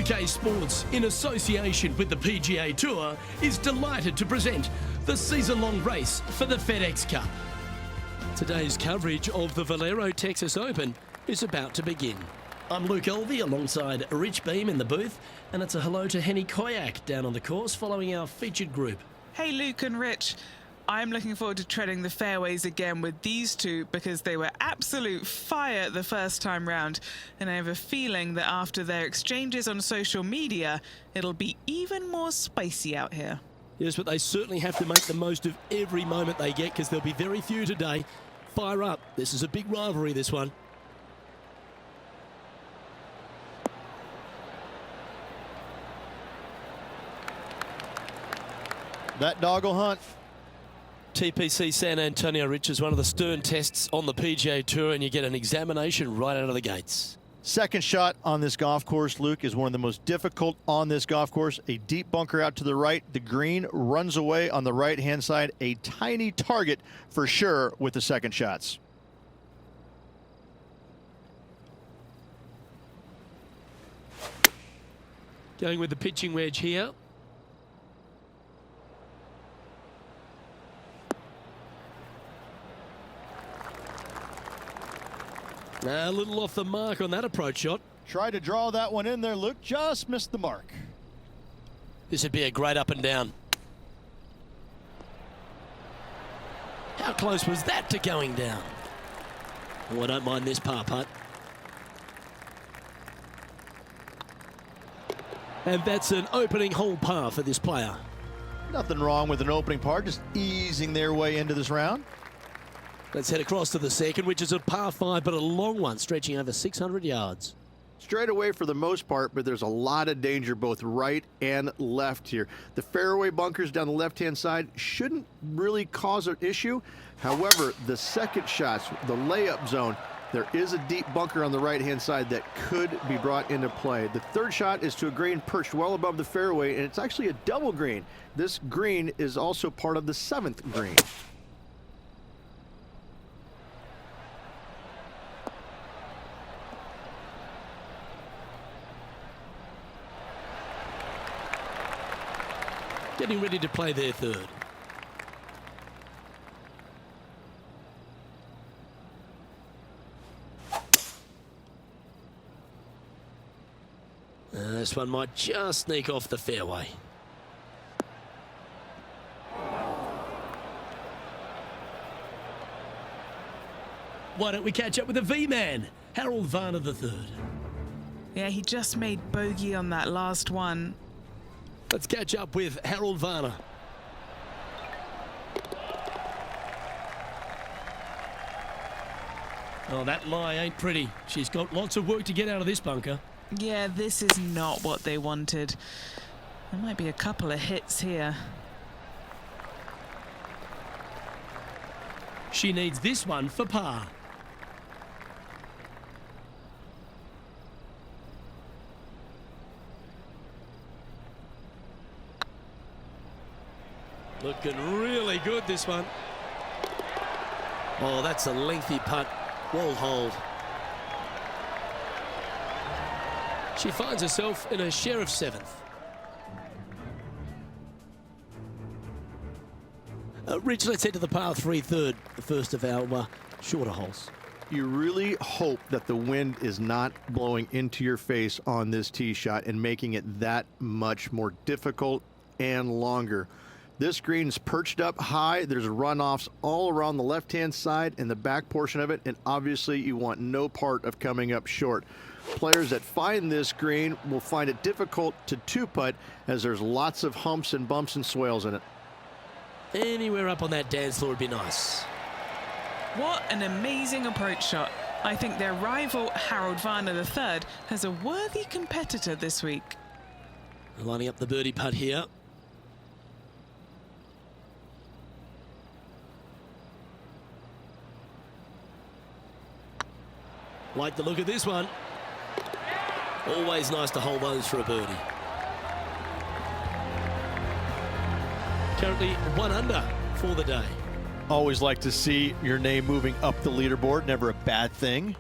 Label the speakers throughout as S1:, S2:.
S1: UK Sports, in association with the PGA Tour, is delighted to present the season-long race for the FedEx Cup. Today's coverage of the Valero Texas Open is about to begin. I'm Luke Elvey alongside Rich Beam in the booth, and it's a hello to Henny Koyak down on the course following our featured group.
S2: Hey Luke and Rich, I'm looking forward to treading the fairways again with these two because they were absolute fire the first time round, and I have a feeling that after their exchanges on social media, it'll be even more spicy out here.
S1: Yes, but they certainly have to make the most of every moment they get because there'll be very few today. Fire up. This is a big rivalry, this one.
S3: That dog will hunt.
S1: TPC San Antonio, Rich, is one of the stern tests on the PGA Tour, and you get an examination right out of the gates.
S3: Second shot on this golf course, Luke, is one of the most difficult on this golf course. A deep bunker out to the right. The green runs away on the right-hand side. A tiny target for sure with the second shots.
S1: Going with the pitching wedge here. A little off the mark on that approach shot.
S3: Tried to draw that one in there, Luke. Just missed the mark.
S1: This would be a great up and down. How close was that to going down? Oh, I don't mind this par putt. And that's an opening hole par for this player.
S3: Nothing wrong with an opening par, just easing their way into this round.
S1: Let's head across to the second, which is a par 5, but a long one, stretching over 600 yards.
S3: Straight away for the most part, but there's a lot of danger both right and left here. The fairway bunkers down the left-hand side shouldn't really cause an issue. However, the second shots, the layup zone, there is a deep bunker on the right-hand side that could be brought into play. The third shot is to a green perched well above the fairway, and it's actually a double green. This green is also part of the 7th green.
S1: Getting ready to play their third. This one might just sneak off the fairway. Why don't we catch up with the V-Man, Harold Varner III.
S2: Yeah, he just made bogey on that last one.
S1: Let's catch up with Harold Varner. Oh, that lie ain't pretty. She's got lots of work to get out of this bunker.
S2: Yeah, this is not what they wanted. There might be a couple of hits here.
S1: She needs this one for par. Looking really good, this one. Oh, that's a lengthy putt. Wall hold. She finds herself in a share of 7th. Rich, let's head to the par 3 third, the first of our shorter holes.
S3: You really hope that the wind is not blowing into your face on this tee shot and making it that much more difficult and longer. This green's perched up high. There's runoffs all around the left-hand side and the back portion of it, and obviously you want no part of coming up short. Players that find this green will find it difficult to two-putt as there's lots of humps and bumps and swales in it.
S1: Anywhere up on that dance floor would be nice.
S2: What an amazing approach shot. I think their rival, Harold Varner III, has a worthy competitor this week.
S1: Lining up the birdie putt here. Like the look of this one. Always nice to hold those for a birdie. Currently 1 under for the day.
S3: Always like to see your name moving up the leaderboard. Never a bad thing.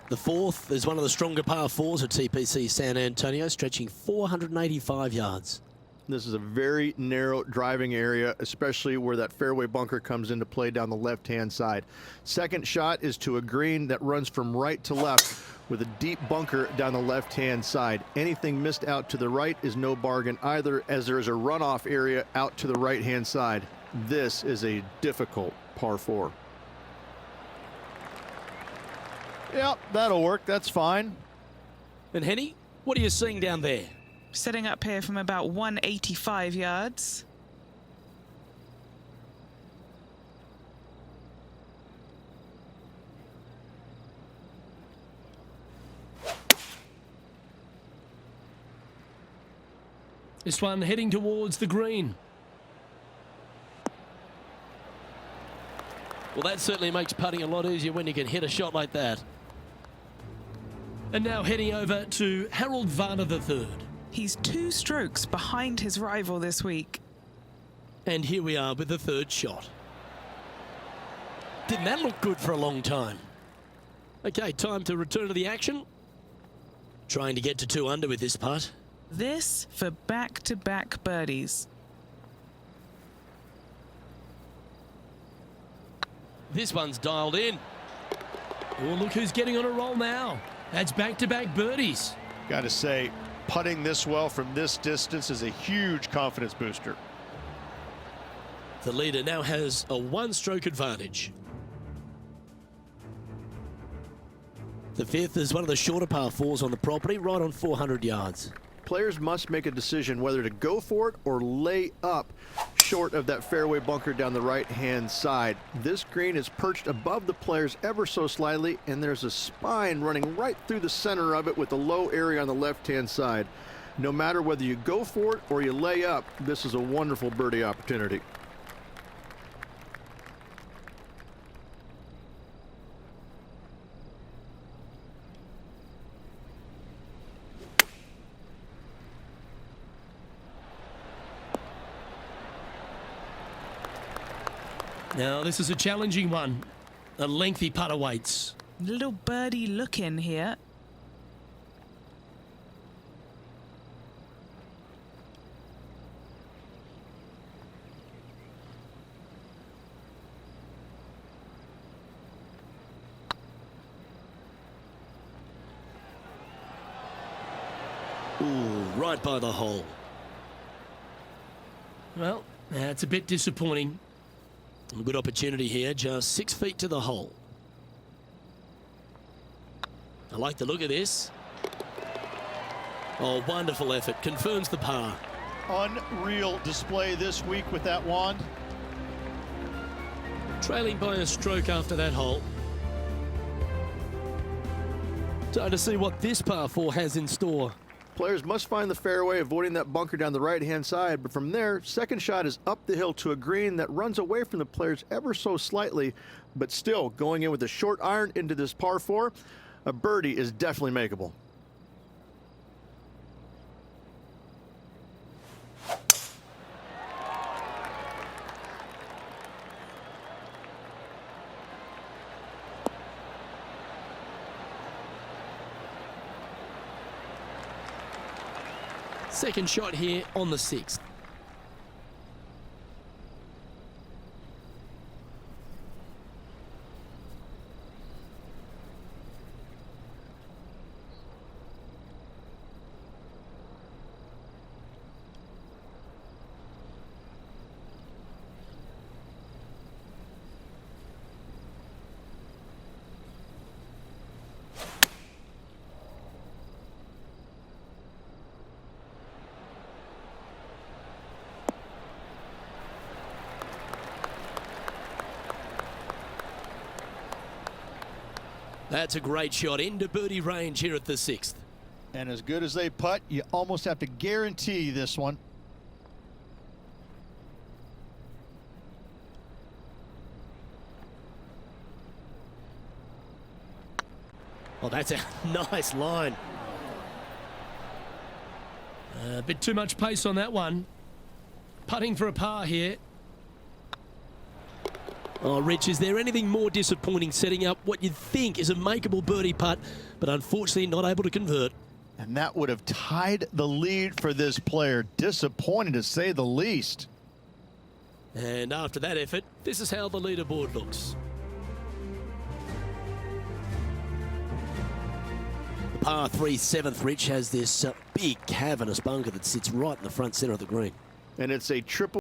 S1: The fourth is one of the stronger par fours at TPC San Antonio, stretching 485 yards.
S3: This is a very narrow driving area, especially where that fairway bunker comes into play down the left-hand side. Second shot is to a green that runs from right to left with a deep bunker down the left-hand side. Anything missed out to the right is no bargain either, as there is a runoff area out to the right-hand side. This is a difficult par 4.
S4: Yep, that'll work. That's fine.
S1: And Henny, what are you seeing down there?
S2: Setting up here from about 185 yards.
S1: This one heading towards the green. Well, that certainly makes putting a lot easier when you can hit a shot like that. And now heading over to Harold Varner III.
S2: He's 2 strokes behind his rival this week.
S1: And here we are with the third shot. Didn't that look good for a long time? Okay, time to return to the action. Trying to get to 2 under with this putt.
S2: This for back-to-back birdies.
S1: This one's dialed in. Oh, look who's getting on a roll now. That's back-to-back birdies.
S4: Got to say, putting this well from this distance is a huge confidence booster.
S1: The leader now has a 1-stroke advantage. The fifth is one of the shorter par 4s on the property, right on 400 yards.
S3: Players must make a decision whether to go for it or lay up short of that fairway bunker down the right-hand side. This green is perched above the players ever so slightly, and there's a spine running right through the center of it with a low area on the left-hand side. No matter whether you go for it or you lay up, this is a wonderful birdie opportunity.
S1: Now, this is a challenging one. A lengthy putt awaits.
S2: Little birdie look in here.
S1: Ooh, right by the hole. Well, that's a bit disappointing. A good opportunity here, just 6 feet to the hole. I like the look of this. Oh, wonderful effort. Confirms the par.
S4: Unreal display this week with that wand.
S1: Trailing by a stroke after that hole. Time to see what this par 4 has in store.
S3: Players must find the fairway, avoiding that bunker down the right-hand side, but from there, second shot is up the hill to a green that runs away from the players ever so slightly, but still going in with a short iron into this par 4. A birdie is definitely makeable.
S1: Second shot here on the 6th. That's a great shot into birdie range here at the 6th.
S4: And as good as they putt, you almost have to guarantee this one.
S1: Oh, that's a nice line. A bit too much pace on that one. Putting for a par here. Oh, Rich, is there anything more disappointing setting up what you'd think is a makeable birdie putt, but unfortunately not able to convert?
S3: And that would have tied the lead for this player. Disappointing to say the least.
S1: And after that effort, this is how the leaderboard looks. The par 3 7th, Rich, has this big cavernous bunker that sits right in the front centre of the green.
S3: And it's a triple